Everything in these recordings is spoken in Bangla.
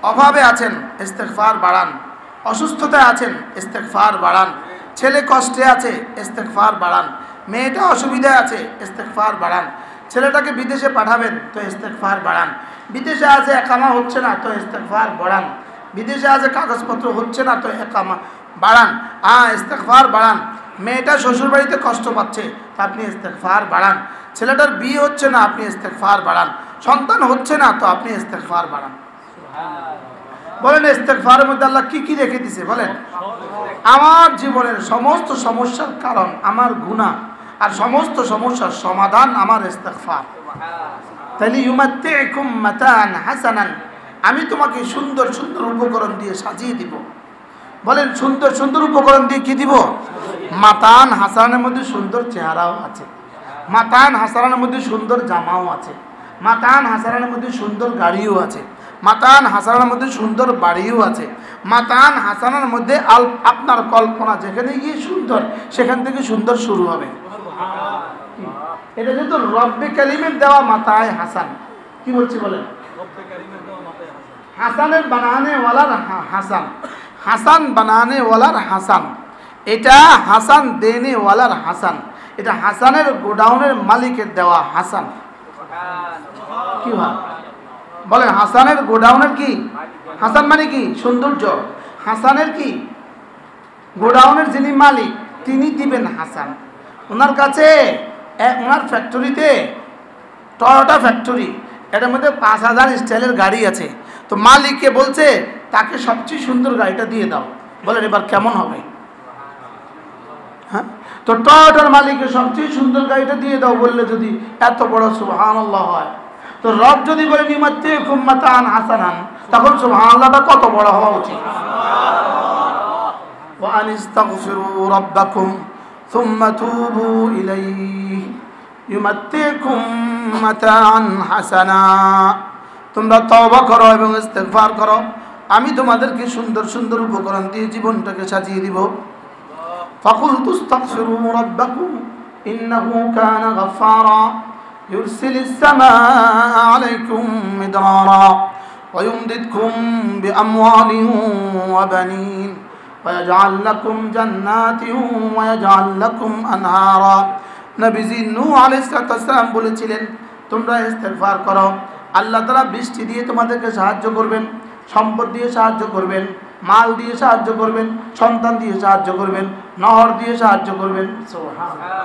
অভাবে আছেন, ইস্তেগফার বাড়ান। অসুস্থতায় আছেন, ইস্তেগফার বাড়ান। ছেলে কষ্টে আছে, ইস্তেগফার বাড়ান। মেয়েটা অসুবিধায় আছে, ইস্তেগফার বাড়ান। ছেলেটাকে বিদেশে পাঠাবেন, তো ইস্তেগফার বাড়ান। বিদেশে আছে একামা হচ্ছে না, তো ইস্তেগফার বাড়ান। বিদেশে আছে কাগজপত্র হচ্ছে না, তো একামা বাড়ান। ইস্তেগফার বাড়ান। মেয়েটা শ্বশুরবাড়িতে কষ্ট পাচ্ছে, তো আপনি ইস্তেগফার বাড়ান। ছেলেটার বিয়ে হচ্ছে না, আপনি ইস্তেগফার বাড়ান। সন্তান হচ্ছে না, তো আপনি ইস্তেগফার বাড়ান। বলেন ইস্তেগফারের মধ্যে আল্লাহ কি কি রেখে দিছে বলেন? আমার জীবনের সমস্ত সমস্যার কারণ আমার গুনাহ, আর সমস্ত সমস্যার সমাধান আমার ইস্তেগফার। তাহলে ইউমাত্তিউকুম মাতাআন হাসানান, আমি তোমাকে সুন্দর সুন্দর উপকরণ দিয়ে সাজিয়ে দিব। বলেন সুন্দর সুন্দর উপকরণ দিয়ে কি দিব? মাতান হাসানের মধ্যে সুন্দর চেহারাও আছে, মাতান হাসানের মধ্যে সুন্দর জামাও আছে, মাতান হাসানের মধ্যে সুন্দর গাড়িও আছে, মাতান হাসানের মধ্যে সুন্দর বাড়িও আছে, মাতান হাসানের মধ্যে আপনার কল্পনা যেখানে গিয়ে সুন্দর, সেখান থেকে সুন্দর শুরু হবে। এটা যেহেতু রব্বে কালিমের দেওয়া মাতায় হাসান, কি বলছি বলেন? হাসানের বানানে ওয়ালার হাসান, হাসান বানানে ওয়ালার হাসান, এটা হাসান দেনে ওয়ালার হাসান, এটা হাসানের গোডাউনের মালিকের দেওয়া হাসান। কি হয় বলেন? হাসানের গোডাউনের কি হাসান মানে কি? সৌন্দর্য। হাসানের কি? গোডাউনের যিনি মালিক তিনি দিবেন হাসান। ওনার কাছে ওনার ফ্যাক্টরিতে টয়োটা ফ্যাক্টরি, এটার মধ্যে 5000 স্টাইলের গাড়ি আছে। তো মালিককে বলছে তাকে সবচেয়ে সুন্দর গাড়িটা দিয়ে দাও। বলেন এবার কেমন হবে? হ্যাঁ, তো টয়োটার মালিককে সবচেয়ে সুন্দর গাড়িটা দিয়ে দাও বললে যদি এত বড় সুবহানাল্লাহ হয়, তো রব যদি বলে ইউমাত্তিউকুম মাতাআন হাসানান, তখন সুবহানাল্লাহটা কত বড় হওয়া উচিত? ওয়া আনিস্তাগফিরু রাব্বাকুম সুম্মা তুবু ইলাইহি ইউমাত্তিউকুম মাতাআন হাসানা, তোমরা তওবা করো এবং ইস্তেগফার করো, আমি তোমাদেরকে সুন্দর সুন্দর উপকরণ দিয়ে জীবনটাকে সাজিয়ে দিব। ফাকুলতু ইস্তাগফিরু রাব্বাকুম ইন্নাহু কানা গাফফারা ইউরসিলিস সামাআ আলাইকুম মিদরারা ওয়া ইউমদিদকুম বিআমওয়ালিন ওয়া বানিন ওয়া ইয়াজআল লাকুম জান্নাতিন ওয়া ইয়াজআল লাকুম আনহারা। নবীজি নূহ আলাইহিস সালাম বলেছিলেন তোমরা ইস্তেগফার করো, আল্লাহ তাআলা বৃষ্টি দিয়ে তোমাদেরকে সাহায্য করবেন, সম্পদ দিয়ে সাহায্য করবেন, মাল দিয়ে সাহায্য করবেন, সন্তান দিয়ে সাহায্য করবেন, নহর দিয়ে সাহায্য করবেন। সুবহানাল্লাহ।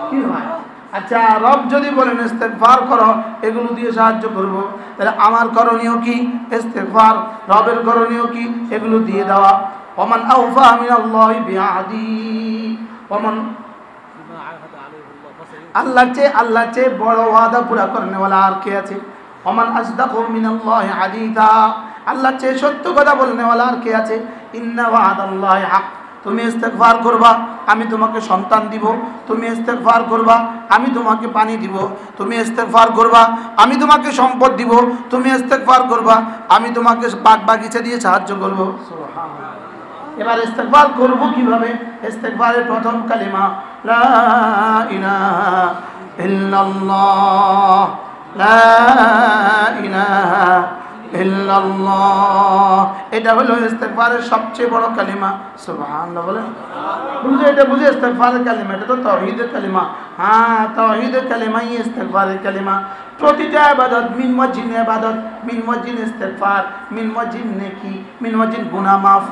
কি হয়? আচ্ছা, রব যদি বলেন ইস্তেগফার করো, এগুলো দিয়ে সাহায্য করব, তাহলে আমার করণীয় কি? ইস্তেগফার। রবের করণীয় কি? এগুলো দিয়ে দেওয়া। ওমান আওফা মিনাল্লাহি বিআহদি, ওমান আল্লাহ চেয়ে বড় ওয়াদা পুরা করনেওয়ালা আর কে আছে? ওমান আসদাকু মিনাল্লাহি হাদিসা, আল্লাহ চেয়ে সত্য কথা বলনেওয়ালা আর কে আছে? ইন্না ওয়াদাল্লাহি হক। তুমি ইস্তেগফার করবা, আমি তোমাকে সন্তান দিব। তুমি ইস্তেগফার করবা, আমি তোমাকে পানি দিব। তুমি ইস্তেগফার করবা, আমি তোমাকে সম্পদ দিব। তুমি ইস্তেগফার করবা, আমি তোমাকে বাগ বাগিচা দিয়ে সাহায্য করব। সুবহানাল্লাহ। এবার ইস্তেগফার করব কিভাবে? ইস্তেগফারের প্রথম কালিমা লা ইলাহা ইল্লাল্লাহ, লা ইলাহা ইল্লাল্লাহ, এটা হলো ইস্তেগফারের সবচেয়ে বড় কালিমা। সুবহানাল্লাহ বলেন। বুঝে এটা বুঝে ইস্তেগফারের কালিমা, এটা তো তাওহীদের কালিমা। হ্যাঁ, তাওহীদের কালিমাই ইস্তেগফারের কালিমা। প্রতিটা ইবাদত মিন ওয়াজিন ইবাদত, মিন ওয়াজিন ইস্তেগফার, মিন ওয়াজিন নেকি, মিন ওয়াজিন গুনাহ মাফ।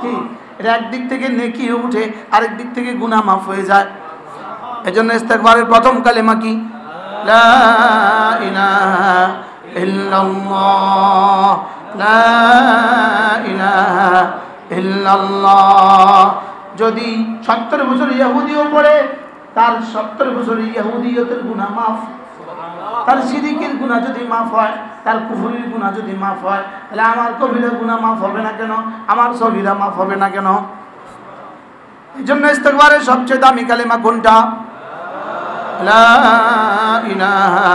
কি এটা একদিক থেকে নেকি উঠে, আরেক দিক থেকে গুনাহ মাফ হয়ে যায়। এজন্য ইস্তেগফারের প্রথম কালিমা কি? লা ইলাহা ইল্লাল্লাহ, লা ইলাহা ইল্লাল্লাহ। যদি 70 বছর ইহুদিও পড়ে, তার 70 বছর ইহুদিয়তের গুনাহ মাফ। তার শিরকের গুনাহ যদি মাফ হয়, তার কুফরির গুনাহ যদি মাফ হয়, তাহলে আমার কবিরা গুনাহ মাফ হবে না কেন? আমার সগীরা মাফ হবে না কেন? এইজন্য ইস্তেগফারের সবচেয়ে দামি কালিমা কোনটা? লা ইলাহা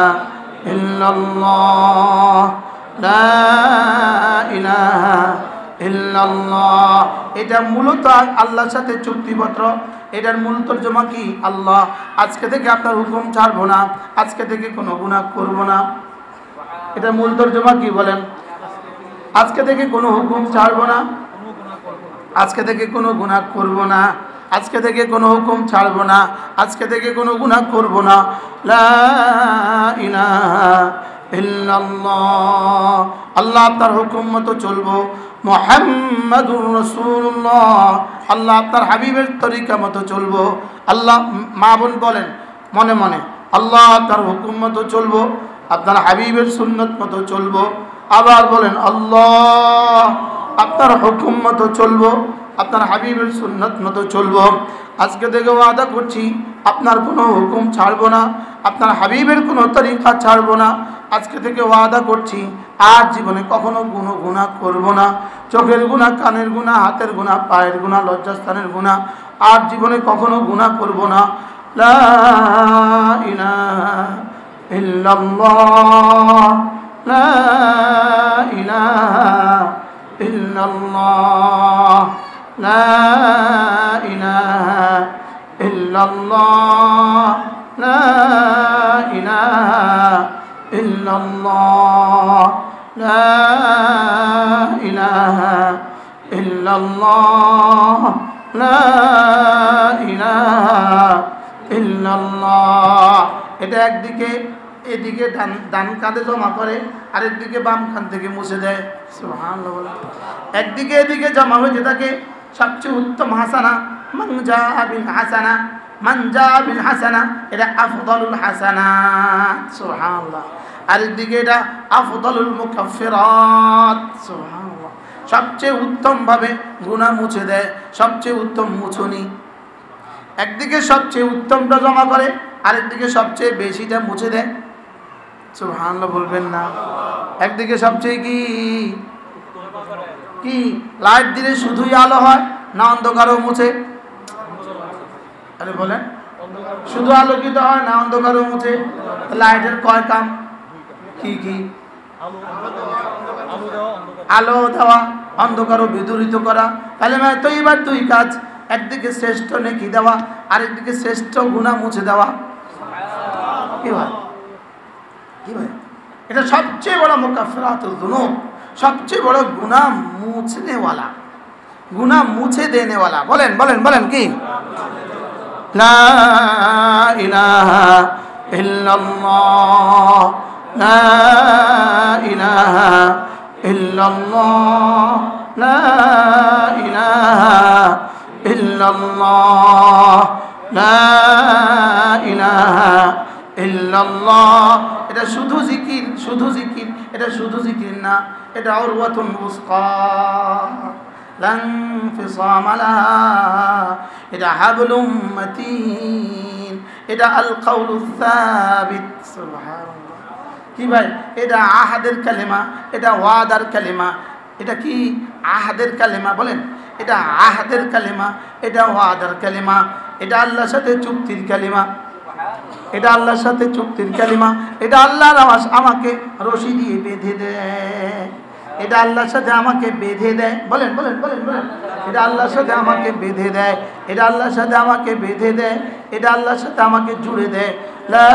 ইল্লাল্লাহ, লা ইলাহা ইল্লাল্লাহ। এটা মূলত আল্লাহর সাথে চুক্তিপত্র। এটার মূল তর্জমা কি? আল্লাহ, আজকে থেকে আপনার হুকুম ছাড়বো না, আজকে থেকে কোনো গুনাহ করব না। এটা মূল তর্জমা কি বলেন? আজকে থেকে কোনো হুকুম ছাড়বো না, আজকে থেকে কোনো গুনাহ করব না, আজকে থেকে কোনো হুকুম ছাড়বো না, আজকে থেকে কোনো গুনাহ করব না। লা ইলাহা ইল্লাল্লাহ, আল্লাহ আপনার হুকুম মতো চলবো। মুহাম্মাদুর রাসূলুল্লাহ, আল্লাহ আপনার হাবিবের তরিকা মতো চলবো। আল্লাহ, মা বোন বলেন মনে মনে, আল্লাহ আপনার হুকুম মতো চলবো, আপনার হাবিবের সুন্নত মতো চলবো। আবার বলেন, আল্লাহ আপনার হুকুম মতো চলবো, আপনার হাবিবের সুন্নত মতো চলবো। আজকে থেকে ওয়াদা করছি আপনার কোনো হুকুম ছাড়বো না, আপনার হাবিবের কোনো তরিকা ছাড়বো না। আজকে থেকে ওয়াদা করছি আর জীবনে কখনো কোনো গুনাহ করব না। চোখের গুনাহ, কানের গুনাহ, হাতের গুনাহ, পায়ের গুনাহ, লজ্জাস্থানের গুনাহ আর জীবনে কখনো গুনাহ করব না। লা ইলাহা ইল্লাল্লাহ, লা ইলাহা ইল্লাল্লাহ, লা ইলাহা ইল্লাল্লাহ, লা ইলাহা ইল্লাল্লাহ, লা ইলাহা ইল্লাল্লাহ, লা ইলাহা ইল্লাল্লাহ। এটা একদিকে এদিকে ডান কাঁধে জমা করে, আরেকদিকে বাম কান থেকে মুছে দেয়। সুবহানাল্লাহ। একদিকে এদিকে জমা হয়ে থাকে সবচেয়ে উত্তম হাসানা, মান জা বিল হাসানা, মান জা বিল হাসানা, এটা আফদালুল হাসানাত। সুবহানাল্লাহ। আরেকদিকে এটা আফদালুল মুকাফফিরাত। সুবহানাল্লাহ। সবচেয়ে উত্তম ভাবে গুনাহ মুছে দেয়, সবচেয়ে উত্তম মুছনি। একদিকে সবচেয়ে উত্তমটা জমা করে, আরেকদিকে সবচেয়ে বেশিটা মুছে দেয়। সুবহানাল্লাহ বলবেন না? একদিকে সবচেয়ে কি লাইট দিলে শুধুই আলো হয় না অন্ধকারও মুছে? আরে বলেন, শুধু আলোকিত হয় না অন্ধকারও মুছে? লাইটের কয় কাম? কি আলো দেওয়া, অন্ধকারও বিদূরিত করা। তাহলে তো এবার দুই কাজ, একদিকে শ্রেষ্ঠ নেকি দেওয়া, আরেকদিকে শ্রেষ্ঠ গুনাহ মুছে দেওয়া। কি ভাই, কি ভাই, এটা সবচেয়ে বড় মুকাফফিরাতুল যুনুব, সবচেয়ে বড় গুনাহ মুছনেওয়ালা, গুনাহ মুছে দেনেওয়ালা। বলেন বলেন বলেন কি? লা ইলাহা ইল্লাল্লাহ, লা ইলাহা ইল্লাল্লাহ, লা ইলাহা ইল্লাল্লাহ, লা ইলাহা ইল্লাল্লাহ। এটা শুধু জিকির, শুধু জিকির, এটা শুধু জিকির না, এটা উরওয়াতুন উসকা লান ফিসাম লাহা, এটা হাবলুম মাতিন, এটা আল কাউলুস সাবিত। সুবহানাল্লাহ। কি ভাই, এটা আহাদের কালেমা, এটা ওয়াদার কালেমা। এটা কি আহাদের কালেমা? বলেন, এটা আহাদের কালেমা, এটা ওয়াদার কালেমা, এটা আল্লাহর সাথে চুক্তির কালেমা, এটা আল্লাহর সাথে চুক্তির কালেমা। এটা আল্লাহর আমাকে রশি দিয়ে বেঁধে দেয়, এটা আল্লাহর সাথে আমাকে বেঁধে দেয়। বলেন বলেন বলেন বলেন, এটা আল্লাহর সাথে আমাকে বেঁধে দেয়, এটা আল্লাহর সাথে আমাকে বেঁধে দেয়, এটা আল্লাহর সাথে আমাকে জুড়ে দেয়। লা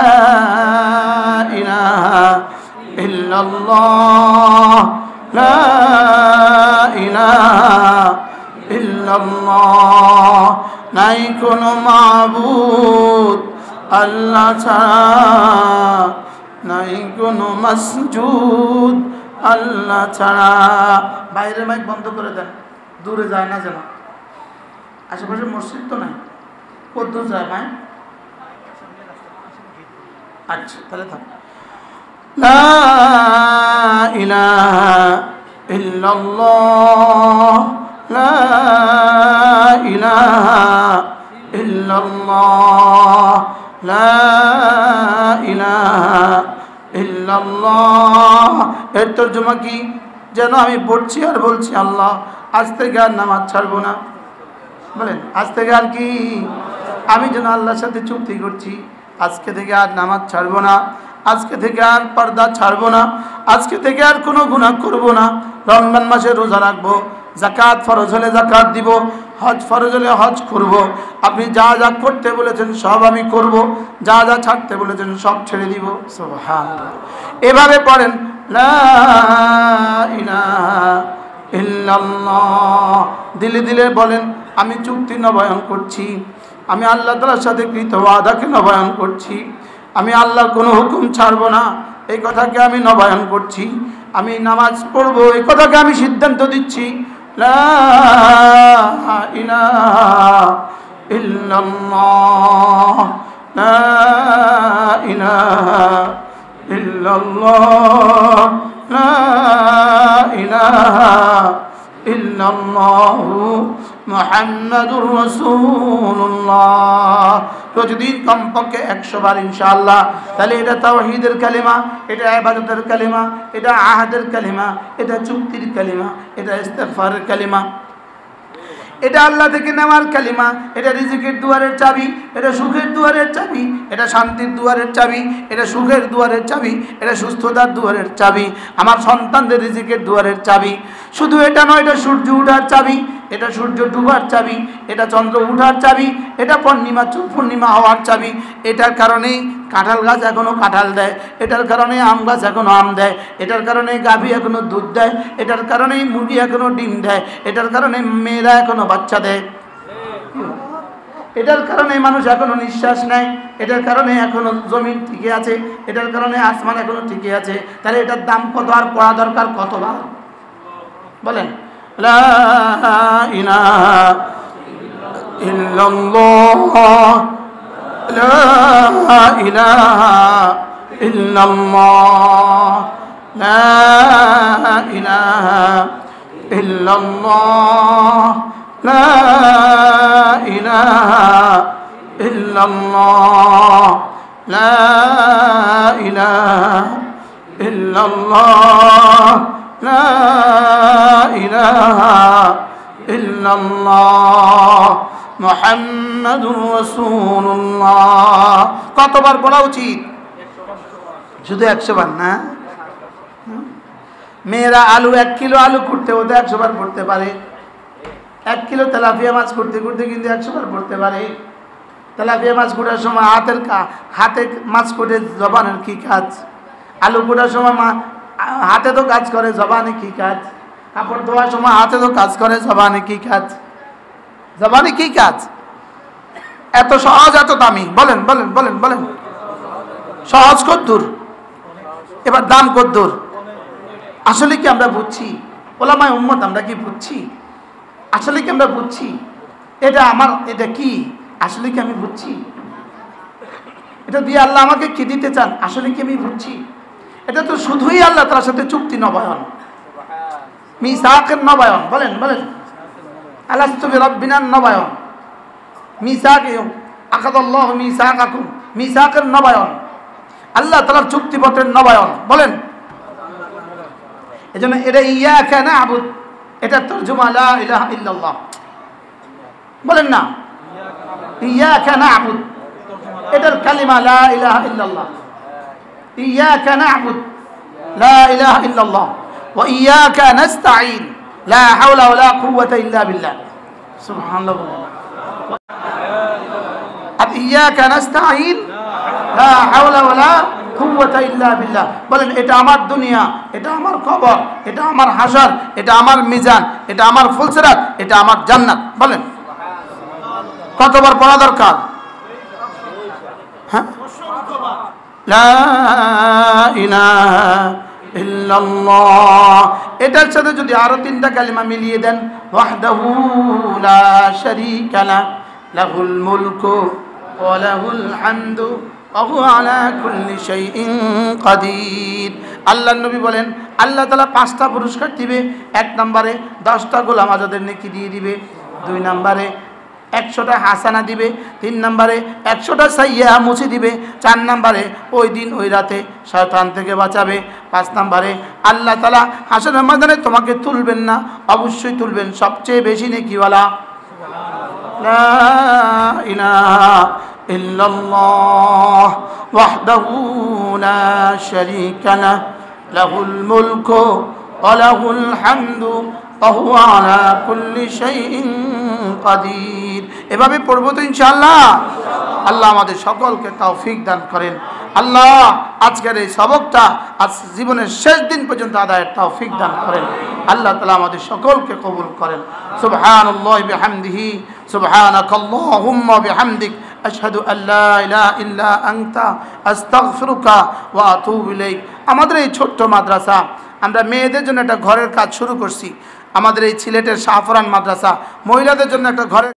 ইলাহা ইল্লাল্লাহ, লা ইলাহা ইল্লাল্লাহ, নাই কোনো মাবুদ আল্লাহ ছাড়া, নাই কোনো মাসজুদ আল্লাহ ছাড়া। বাইরের মাইক বন্ধ করে দেন, দূরে যায় না যেন। আশেপাশে মসজিদ তো নাই, কত যায় ভাই? আচ্ছা তাহলে থাক। লা ইলাহা ইল্লাল্লাহ, লা ইলাহা ইল্লাল্লাহ, লা ইলাহা ইল্লাল্লাহ। এর তরজমা কি? যেন আমি পড়ছি আর বলছি, আল্লাহ আজ থেকে আর নামাজ ছাড়বো না। বলেন, আজ থেকে আর কি? আমি যেন আল্লাহর সাথে চুক্তি করছি, আজকে থেকে আর নামাজ ছাড়বো না, আজকে থেকে আর পর্দা ছাড়বো না, আজকে থেকে আর কোনো গুনাহ করব না। রমজান মাসে রোজা রাখবো, যাকাত ফরজ হলে যাকাত দিব, হজ ফরজ হলে হজ করব। আপনি যা যা করতে বলেছেন সব আমি করব, যা যা ছাড়তে বলেছেন সব ছেড়ে দিব। সুবহানাল্লাহ। এভাবে পড়েন, লা ইলাহা ইল্লাল্লাহ। দিলে দিলে বলেন আমি চুক্তি নবায়ন করছি, আমি আল্লাহ তাআলার সাথে কৃত ওয়াদাকে নবায়ন করছি, আমি আল্লাহর কোনো হুকুম ছাড়বো না, এই কথাকে আমি নবায়ন করছি, আমি নামাজ পড়বো, এই কথাকে আমি সিদ্ধান্ত দিচ্ছি। লা ইলাহা ইল্লাল্লাহ, লা ইলাহা ইল্লাল্লাহ, লা ইলাহা ইল্লাল্লাহু মুহাম্মাদুর রাসূলুল্লাহ। প্রতিদিন কমপক্ষে 100 বার ইনশাআল্লাহ। তাহলে এটা তাওহীদের কালিমা, এটা ইবাদতের কালিমা, এটা আহাদের কালিমা, এটা চুক্তির কালিমা, এটা ইস্তিগফারের কালিমা, এটা আল্লাহ থেকে নেওয়ার কালিমা, এটা রিজিকের দুয়ারের চাবি, এটা সুখের দুয়ারের চাবি, এটা শান্তির দুয়ারের চাবি, এটা সুখের দুয়ারের চাবি, এটা সুস্থতার দুয়ারের চাবি, আমার সন্তানদের রিজিকের দুয়ারের চাবি। শুধু এটা নয়, এটা সূর্য উঠার চাবি, এটা সূর্য ডুবার চাবি, এটা চন্দ্র উঠার চাবি, এটা পূর্ণিমা হওয়ার চাবি। এটার কারণেই কাঁঠাল গাছ এখনো কাঁঠাল দেয়, এটার কারণে আম গাছ এখনো আম দেয়, এটার কারণে গাভী এখনো দুধ দেয়, এটার কারণেই মুরগি এখনো ডিম দেয়, এটার কারণে মেয়েরা এখনো বাচ্চা দেয়, এটার কারণে মানুষ এখনো নিঃশ্বাস নেয়, এটার কারণে এখনো জমিন টিকে আছে, এটার কারণে আসমান এখনো টিকে আছে। তাহলে এটার দাম কত আর পড়া দরকার কতবার বলেন? লা ইলাহা ইল্লাল্লাহ, লা ইলাহা ইল্লাল্লাহ, লা ইলাহা ইল্লাল্লাহ, লা ইলাহা ইল্লাল্লাহ, লা ইলাহা ইল্লাল্লাহ, লা ইলাহা ইল্লাল্লাহ মুহাম্মাদুর রাসূলুল্লাহ। কতবার পড়া উচিত? শুধু 100 বার না? মেয়েরা 1 কিলো আলু করতে হতে 100 বার পড়তে পারে, 1 কিলো তেলাপিয়া মাছ করতে করতে কিন্তু 100 বার পড়তে পারে। তেলাপিয়া মাছ কোটার সময় হাতে মাছ কোটে, জবানের কি কাজ? আলু কোটার সময় হাতে তো কাজ করে, জবানে কি কাজ? কাপড় ধোয়ার সময় হাতে তো কাজ করে, জবানে কি কাজ? জবানে কি কাজ? এত সহজ এত দামি, বলেন বলেন বলেন বলেন। সহজ কদ্দুর, এবার দাম কদ্দুর? আসলে কি আমরা বুঝছি? ওলামায়ে উম্মত আমরা কি বুঝছি? আসলে কি আমরা বুঝছি? এটা আমার, এটা কি আসলে কি আমি বুঝছি? এটা দিয়ে আল্লাহ আমাকে কি দিতে চান আসলে কি আমি বুঝছি? এটা তো শুধুই আল্লাহ তার সাথে চুক্তি নবায়ন, মিসাকের নবায়ন, বলেন বলেন। আলাস্তু বিরাব্বিনার নবায়ন, মিসাক আকাদাল্লাহু মিসাকাকুম, মিসাকের নবায়ন, আল্লাহ তাআলার চুক্তিপত্রের নবায়ন, বলেন। এজন্য এটা ইয়াকা না'বুদ, এটা তরজমা লা ইলাহা ইল্লাল্লাহ, বলেন না? ইয়াকা না'বুদ, এটার কালিমা লা ইলাহা ইল্লাল্লাহ। ইয়াকা না'বুদ, লা ইলাহা ইল্লাল্লাহ, ওয়া ইয়াকা নাস্তাঈন, লা হাওলা ওয়া লা কুওয়াতা ইল্লা বিল্লাহ। সুবহানাল্লাহ। আর ইয়াকা নাস্তাঈন, লা হাওলা ওয়া লা কুওয়াতা ইল্লা বিল্লাহ, বলেন এটা আমার দুনিয়া, এটা আমার কবর, এটা আমার হাসর, এটা আমার মিজান, এটা আমার ফুলসিরাত, এটা আমার জান্নাত, বলেন। কতবার পড়া দরকার? হ্যাঁ, লা ইলাহা ইল্লাল্লাহ। এটার সাথে যদি আরো 3টা কালিমা মিলিয়ে দেন, ওয়াহদাহু লা শারীকা লাহু, লাহুল মুলকু ওয়া লাহুল হামদু ওয়া হুয়া আলা কুল্লি শাইইন কাদির। আল্লাহর নবী বলেন আল্লাহ তাআলা 5টা পুরস্কার দিবে। 1 নম্বরে 10টা গোলাম আজাদের নেকি দিয়ে দিবে, 2 নম্বরে 100টা হাসানা দিবে, 3 নম্বরে 100টা সাইয়্যা মুছে দিবে, 4 নম্বরে ওই দিন ওই রাতে শয়তান থেকে বাঁচাবে, 5 নম্বরে আল্লাহ তাআলা হাসরের ময়দানে তোমাকে তুলবেন না, অবশ্যই তুলবেন সবচেয়ে বেশি নেকিওয়ালা। লা ইলাহা ইল্লাল্লাহ ওয়াহদাহু লা শারীকা লাহু, লাহুল মুলকু ওয়া লাহুল হামদু ওয়া হুয়া আলা কুল্লি শাইইন কাদির। এভাবে পড়বো তো ইনশাআল্লাহ। আল্লাহ আমাদের সকলকে তৌফিক দান করেন। আল্লাহ আজকের এই সবকটা আজ জীবনের শেষ দিন পর্যন্ত আদায়ের তৌফিক দান করেন। আল্লাহ তাআলা আমাদের সকলকে কবুল করেন। সুবহানাল্লাহি বিহামদিহি সুবহানাকাল্লাহুম্মা বিহামদিক আশহাদু আল্লা ইলাহা ইল্লা আনতা আস্তাগফিরুকা ওয়া আতুবু ইলাইক। আমাদের এই ছোট্ট মাদ্রাসা, আমরা মেয়েদের জন্য একটা ঘরের কাজ শুরু করছি। আমাদের এই সিলেটের শাহফরান মাদ্রাসা মহিলাদের জন্য একটা ঘরের